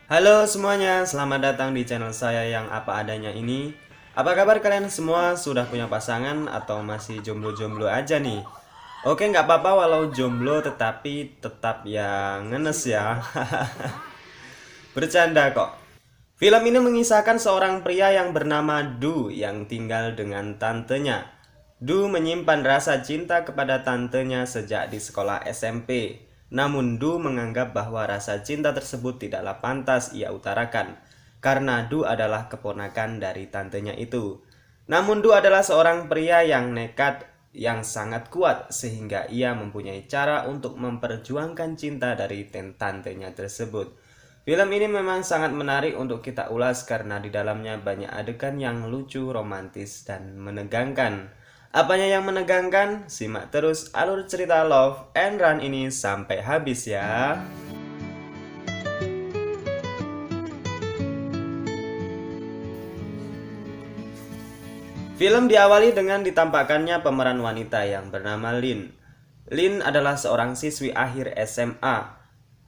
Halo semuanya, selamat datang di channel saya yang apa adanya ini. Apa kabar kalian semua? Sudah punya pasangan atau masih jomblo-jomblo aja nih? Oke, nggak apa-apa walau jomblo tetapi tetap yang ngenes ya. Bercanda kok. Film ini mengisahkan seorang pria yang bernama Du yang tinggal dengan tantenya. Du menyimpan rasa cinta kepada tantenya sejak di sekolah SMP. Namun Du menganggap bahwa rasa cinta tersebut tidaklah pantas ia utarakan karena Du adalah keponakan dari tantenya itu. Namun Du adalah seorang pria yang nekat yang sangat kuat sehingga ia mempunyai cara untuk memperjuangkan cinta dari tantenya tersebut. Film ini memang sangat menarik untuk kita ulas karena di dalamnya banyak adegan yang lucu, romantis, dan menegangkan. Apanya yang menegangkan? Simak terus alur cerita Love and Run ini sampai habis ya. Film diawali dengan ditampakkannya pemeran wanita yang bernama Lin. Lin adalah seorang siswi akhir SMA.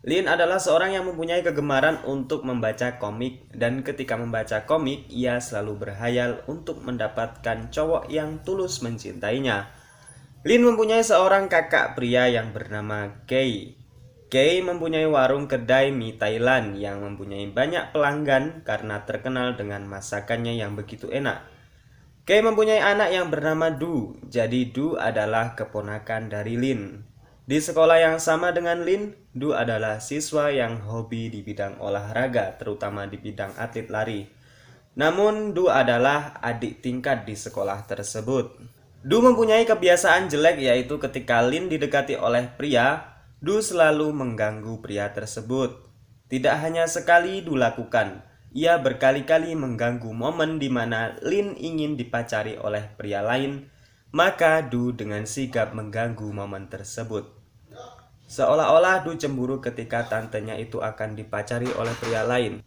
Lin adalah seorang yang mempunyai kegemaran untuk membaca komik dan ketika membaca komik ia selalu berhayal untuk mendapatkan cowok yang tulus mencintainya. Lin mempunyai seorang kakak pria yang bernama Kay. Kay mempunyai warung kedai mie Thailand yang mempunyai banyak pelanggan karena terkenal dengan masakannya yang begitu enak. Kay mempunyai anak yang bernama Du, jadi Du adalah keponakan dari Lin. Di sekolah yang sama dengan Lin, Du adalah siswa yang hobi di bidang olahraga, terutama di bidang atlet lari. Namun Du adalah adik tingkat di sekolah tersebut. Du mempunyai kebiasaan jelek yaitu ketika Lin didekati oleh pria, Du selalu mengganggu pria tersebut. Tidak hanya sekali Du lakukan, ia berkali-kali mengganggu momen di mana Lin ingin dipacari oleh pria lain, maka Du dengan sigap mengganggu momen tersebut. Seolah-olah Du cemburu ketika tantenya itu akan dipacari oleh pria lain.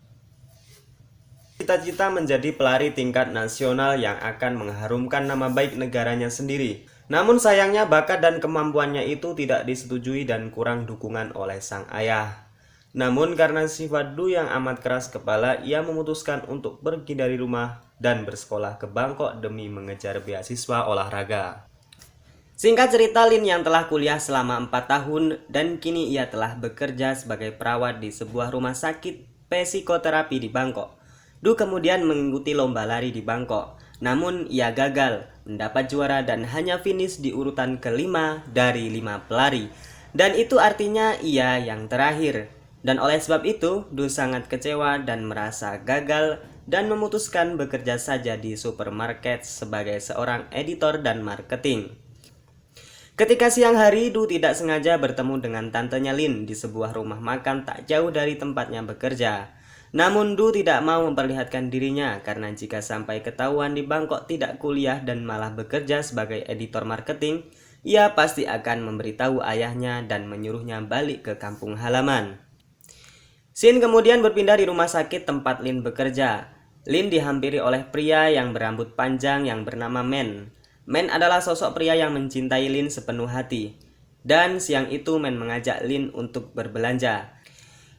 Cita-cita menjadi pelari tingkat nasional yang akan mengharumkan nama baik negaranya sendiri. Namun sayangnya bakat dan kemampuannya itu tidak disetujui dan kurang dukungan oleh sang ayah. Namun karena sifat Du yang amat keras kepala, ia memutuskan untuk pergi dari rumah dan bersekolah ke Bangkok demi mengejar beasiswa olahraga. Singkat cerita, Lin yang telah kuliah selama 4 tahun dan kini ia telah bekerja sebagai perawat di sebuah rumah sakit psikoterapi di Bangkok. Du kemudian mengikuti lomba lari di Bangkok, namun ia gagal mendapat juara dan hanya finish di urutan kelima dari 5 pelari. Dan itu artinya ia yang terakhir. Dan oleh sebab itu, Du sangat kecewa dan merasa gagal dan memutuskan bekerja saja di supermarket sebagai seorang editor dan marketing. Ketika siang hari, Du tidak sengaja bertemu dengan tantenya Lin di sebuah rumah makan tak jauh dari tempatnya bekerja. Namun Du tidak mau memperlihatkan dirinya karena jika sampai ketahuan di Bangkok tidak kuliah dan malah bekerja sebagai editor marketing, ia pasti akan memberitahu ayahnya dan menyuruhnya balik ke kampung halaman. Sin kemudian berpindah di rumah sakit tempat Lin bekerja. Lin dihampiri oleh pria yang berambut panjang yang bernama Men. Men adalah sosok pria yang mencintai Lin sepenuh hati. Dan siang itu Men mengajak Lin untuk berbelanja.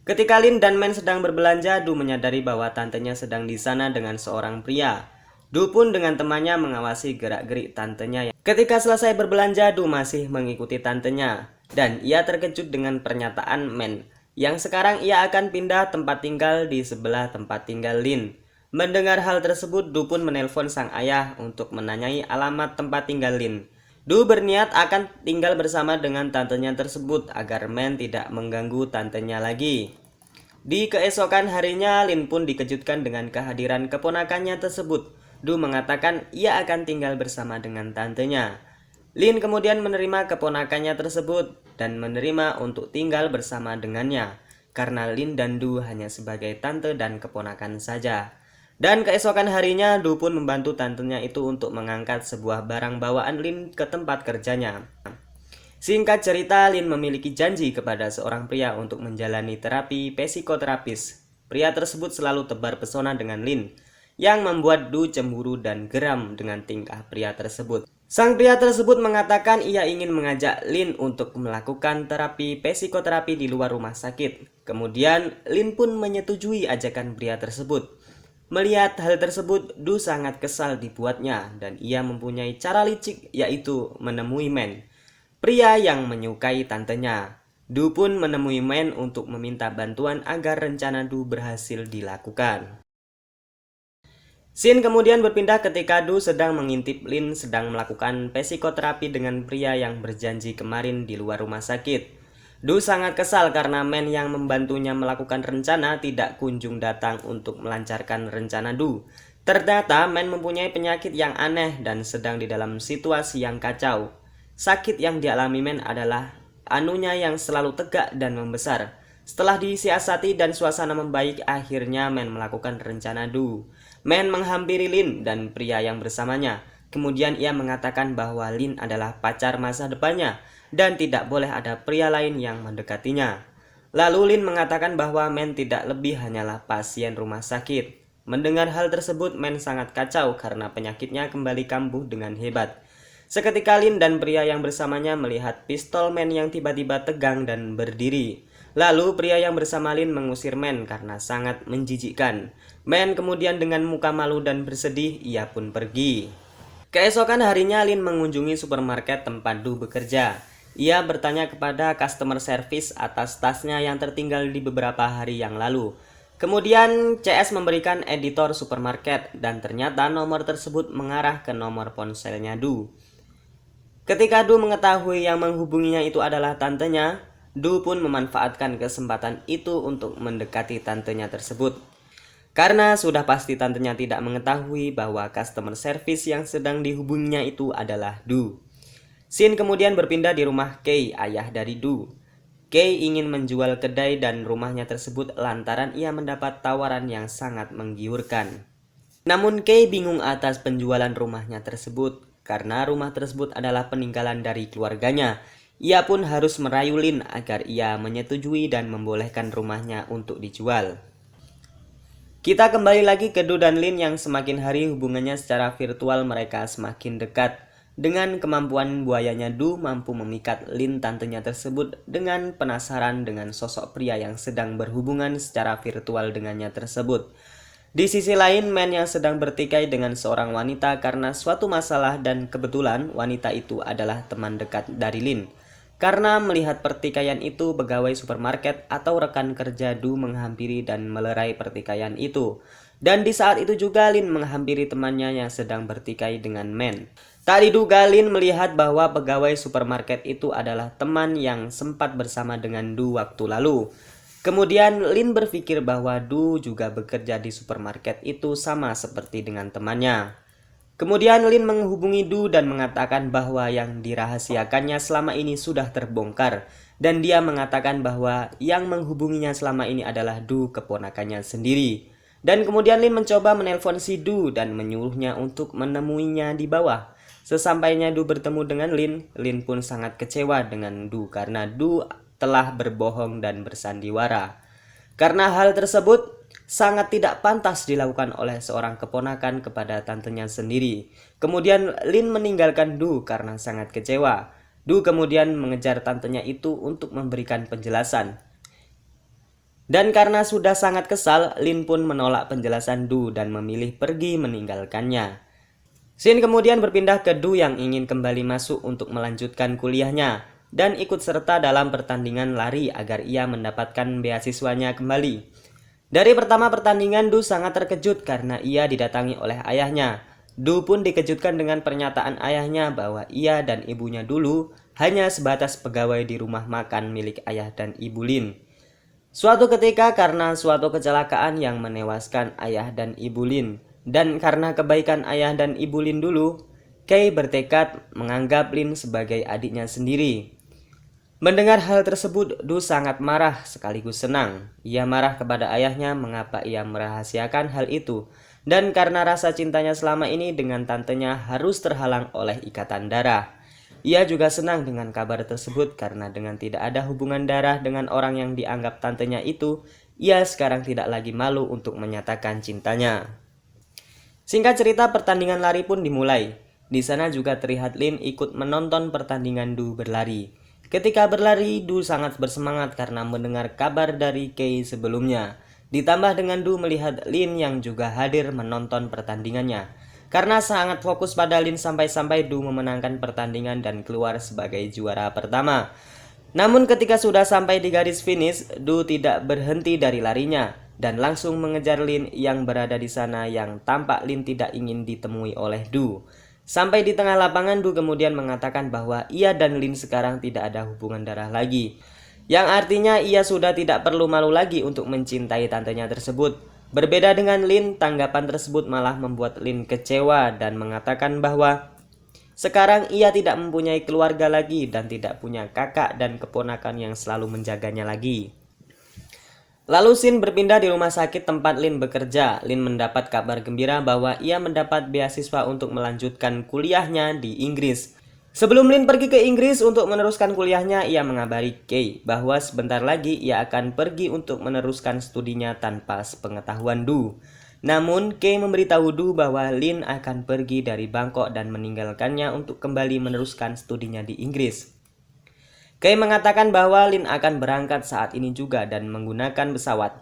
Ketika Lin dan Men sedang berbelanja, Du menyadari bahwa tantenya sedang di sana dengan seorang pria. Du pun dengan temannya mengawasi gerak-gerik tantenya. Ketika selesai berbelanja, Du masih mengikuti tantenya. Dan ia terkejut dengan pernyataan Men, yang sekarang ia akan pindah tempat tinggal di sebelah tempat tinggal Lin. Mendengar hal tersebut, Du pun menelpon sang ayah untuk menanyai alamat tempat tinggal Lin. Du berniat akan tinggal bersama dengan tantenya tersebut agar Men tidak mengganggu tantenya lagi. Di keesokan harinya, Lin pun dikejutkan dengan kehadiran keponakannya tersebut. Du mengatakan ia akan tinggal bersama dengan tantenya. Lin kemudian menerima keponakannya tersebut dan menerima untuk tinggal bersama dengannya, karena Lin dan Du hanya sebagai tante dan keponakan saja. Dan keesokan harinya, Du pun membantu tantenya itu untuk mengangkat sebuah barang bawaan Lin ke tempat kerjanya. Singkat cerita, Lin memiliki janji kepada seorang pria untuk menjalani terapi psikoterapis. Pria tersebut selalu tebar pesona dengan Lin, yang membuat Du cemburu dan geram dengan tingkah pria tersebut. Sang pria tersebut mengatakan ia ingin mengajak Lin untuk melakukan terapi psikoterapi di luar rumah sakit. Kemudian Lin pun menyetujui ajakan pria tersebut. Melihat hal tersebut, Du sangat kesal dibuatnya dan ia mempunyai cara licik, yaitu menemui Men, pria yang menyukai tantenya. Du pun menemui Men untuk meminta bantuan agar rencana Du berhasil dilakukan. Scene kemudian berpindah ketika Du sedang mengintip Lin sedang melakukan psikoterapi dengan pria yang berjanji kemarin di luar rumah sakit. Du sangat kesal karena Men yang membantunya melakukan rencana tidak kunjung datang untuk melancarkan rencana Du. Ternyata Men mempunyai penyakit yang aneh dan sedang di dalam situasi yang kacau. Sakit yang dialami Men adalah anunya yang selalu tegak dan membesar. Setelah disiasati dan suasana membaik, akhirnya Men melakukan rencana Du. Men menghampiri Lin dan pria yang bersamanya. Kemudian ia mengatakan bahwa Lin adalah pacar masa depannya dan tidak boleh ada pria lain yang mendekatinya. Lalu Lin mengatakan bahwa Men tidak lebih hanyalah pasien rumah sakit. Mendengar hal tersebut, Men sangat kacau karena penyakitnya kembali kambuh dengan hebat. Seketika Lin dan pria yang bersamanya melihat pistol Men yang tiba-tiba tegang dan berdiri. Lalu pria yang bersama Lin mengusir Men karena sangat menjijikkan. Men kemudian dengan muka malu dan bersedih, ia pun pergi. Keesokan harinya Lin mengunjungi supermarket tempat Du bekerja. Ia bertanya kepada customer service atas tasnya yang tertinggal di beberapa hari yang lalu. Kemudian CS memberikan editor supermarket dan ternyata nomor tersebut mengarah ke nomor ponselnya Du. Ketika Du mengetahui yang menghubunginya itu adalah tantenya, Du pun memanfaatkan kesempatan itu untuk mendekati tantenya tersebut. Karena sudah pasti tantenya tidak mengetahui bahwa customer service yang sedang dihubunginya itu adalah Du. Scene kemudian berpindah di rumah Kay, ayah dari Du. Kay ingin menjual kedai dan rumahnya tersebut lantaran ia mendapat tawaran yang sangat menggiurkan. Namun Kay bingung atas penjualan rumahnya tersebut karena rumah tersebut adalah peninggalan dari keluarganya. Ia pun harus merayu Lin agar ia menyetujui dan membolehkan rumahnya untuk dijual. Kita kembali lagi ke Du dan Lin yang semakin hari hubungannya secara virtual mereka semakin dekat. Dengan kemampuan buayanya, Du mampu memikat Lin tantenya tersebut dengan penasaran dengan sosok pria yang sedang berhubungan secara virtual dengannya tersebut. Di sisi lain, Men yang sedang bertikai dengan seorang wanita karena suatu masalah dan kebetulan wanita itu adalah teman dekat dari Lin. Karena melihat pertikaian itu, pegawai supermarket atau rekan kerja Du menghampiri dan melerai pertikaian itu. Dan di saat itu juga Lin menghampiri temannya yang sedang bertikai dengan Men. Tak diduga Lin melihat bahwa pegawai supermarket itu adalah teman yang sempat bersama dengan Du waktu lalu. Kemudian Lin berpikir bahwa Du juga bekerja di supermarket itu sama seperti dengan temannya. Kemudian Lin menghubungi Du dan mengatakan bahwa yang dirahasiakannya selama ini sudah terbongkar. Dan dia mengatakan bahwa yang menghubunginya selama ini adalah Du, keponakannya sendiri. Dan kemudian Lin mencoba menelpon si Du dan menyuruhnya untuk menemuinya di bawah. Sesampainya Du bertemu dengan Lin, Lin pun sangat kecewa dengan Du karena Du telah berbohong dan bersandiwara. Karena hal tersebut sangat tidak pantas dilakukan oleh seorang keponakan kepada tantenya sendiri. Kemudian Lin meninggalkan Du karena sangat kecewa. Du kemudian mengejar tantenya itu untuk memberikan penjelasan. Dan karena sudah sangat kesal, Lin pun menolak penjelasan Du dan memilih pergi meninggalkannya. Scene kemudian berpindah ke Du yang ingin kembali masuk untuk melanjutkan kuliahnya dan ikut serta dalam pertandingan lari agar ia mendapatkan beasiswanya kembali. Dari pertama pertandingan, Du sangat terkejut karena ia didatangi oleh ayahnya. Du pun dikejutkan dengan pernyataan ayahnya bahwa ia dan ibunya dulu hanya sebatas pegawai di rumah makan milik ayah dan ibu Lin. Suatu ketika karena suatu kecelakaan yang menewaskan ayah dan ibu Lin, dan karena kebaikan ayah dan ibu Lin dulu, Kay bertekad menganggap Lin sebagai adiknya sendiri. Mendengar hal tersebut, Du sangat marah sekaligus senang. Ia marah kepada ayahnya mengapa ia merahasiakan hal itu. Dan karena rasa cintanya selama ini dengan tantenya harus terhalang oleh ikatan darah. Ia juga senang dengan kabar tersebut karena dengan tidak ada hubungan darah dengan orang yang dianggap tantenya itu, ia sekarang tidak lagi malu untuk menyatakan cintanya. Singkat cerita, pertandingan lari pun dimulai. Di sana juga terlihat Lin ikut menonton pertandingan Du berlari. Ketika berlari, Du sangat bersemangat karena mendengar kabar dari Kei sebelumnya. Ditambah dengan Du melihat Lin yang juga hadir menonton pertandingannya. Karena sangat fokus pada Lin sampai-sampai Du memenangkan pertandingan dan keluar sebagai juara pertama. Namun ketika sudah sampai di garis finish, Du tidak berhenti dari larinya dan langsung mengejar Lin yang berada di sana yang tampak Lin tidak ingin ditemui oleh Du. Sampai di tengah lapangan, Du kemudian mengatakan bahwa ia dan Lin sekarang tidak ada hubungan darah lagi. Yang artinya ia sudah tidak perlu malu lagi untuk mencintai tantenya tersebut. Berbeda dengan Lin, tanggapan tersebut malah membuat Lin kecewa dan mengatakan bahwa sekarang ia tidak mempunyai keluarga lagi dan tidak punya kakak dan keponakan yang selalu menjaganya lagi. Lalu Shin berpindah di rumah sakit tempat Lin bekerja. Lin mendapat kabar gembira bahwa ia mendapat beasiswa untuk melanjutkan kuliahnya di Inggris. Sebelum Lin pergi ke Inggris untuk meneruskan kuliahnya, ia mengabari Kei bahwa sebentar lagi ia akan pergi untuk meneruskan studinya tanpa sepengetahuan Du. Namun, Kei memberitahu Du bahwa Lin akan pergi dari Bangkok dan meninggalkannya untuk kembali meneruskan studinya di Inggris. Kei mengatakan bahwa Lin akan berangkat saat ini juga dan menggunakan pesawat.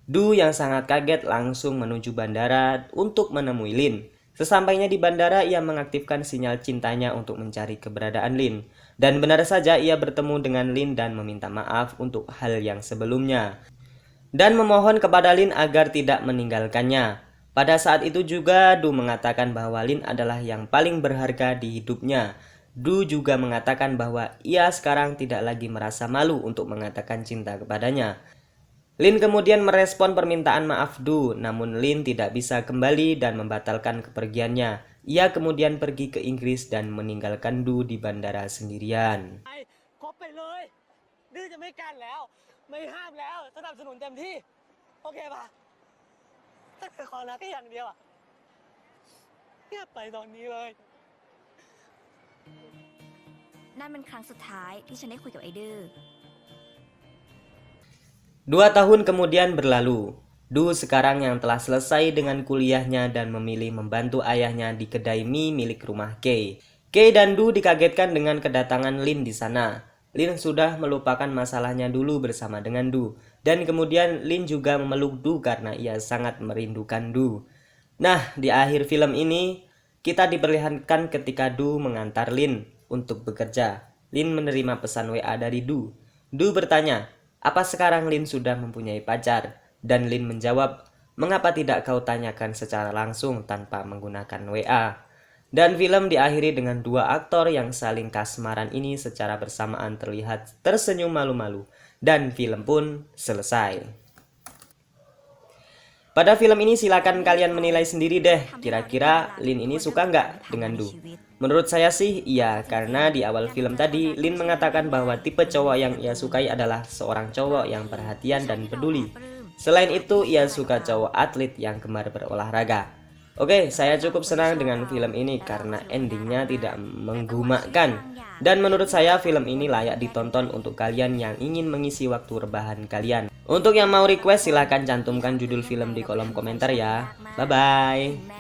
Du yang sangat kaget langsung menuju bandara untuk menemui Lin. Sesampainya di bandara, ia mengaktifkan sinyal cintanya untuk mencari keberadaan Lin. Dan benar saja ia bertemu dengan Lin dan meminta maaf untuk hal yang sebelumnya. Dan memohon kepada Lin agar tidak meninggalkannya. Pada saat itu juga Du mengatakan bahwa Lin adalah yang paling berharga di hidupnya. Du juga mengatakan bahwa ia sekarang tidak lagi merasa malu untuk mengatakan cinta kepadanya. Lin kemudian merespon permintaan maaf Du, namun Lin tidak bisa kembali dan membatalkan kepergiannya. Ia kemudian pergi ke Inggris dan meninggalkan Du di bandara sendirian. ไม่ห้ามแล้วสนับสนุนเต็มที่โอเคป่ะถ้าเกิดขอรักแค่อย่างเดียวเงียบไปตอนนี้เลยนั่นเป็นครั้งสุดท้ายที่ฉันได้คุยกับไอ้ดื้อ 2 tahun kemudian berlalu. Du sekarang yang telah selesai dengan kuliahnya dan memilih membantu ayahnya di kedai mie milik rumah Kei. Kei dan Du dikagetkan dengan kedatangan Lin di sana. Lin sudah melupakan masalahnya dulu bersama dengan Du. Dan kemudian Lin juga memeluk Du karena ia sangat merindukan Du. Nah, di akhir film ini, kita diperlihatkan ketika Du mengantar Lin untuk bekerja. Lin menerima pesan WA dari Du. Du bertanya, apa sekarang Lin sudah mempunyai pacar? Dan Lin menjawab, mengapa tidak kau tanyakan secara langsung tanpa menggunakan WA? Dan film diakhiri dengan 2 aktor yang saling kasmaran ini secara bersamaan terlihat tersenyum malu-malu. Dan film pun selesai. Pada film ini silakan kalian menilai sendiri deh. Kira-kira Lin ini suka nggak dengan Du? Menurut saya sih iya, karena di awal film tadi Lin mengatakan bahwa tipe cowok yang ia sukai adalah seorang cowok yang perhatian dan peduli. Selain itu ia suka cowok atlet yang gemar berolahraga. Oke, saya cukup senang dengan film ini karena endingnya tidak menggumakkan. Dan menurut saya film ini layak ditonton untuk kalian yang ingin mengisi waktu rebahan kalian. Untuk yang mau request silahkan cantumkan judul film di kolom komentar ya. Bye-bye.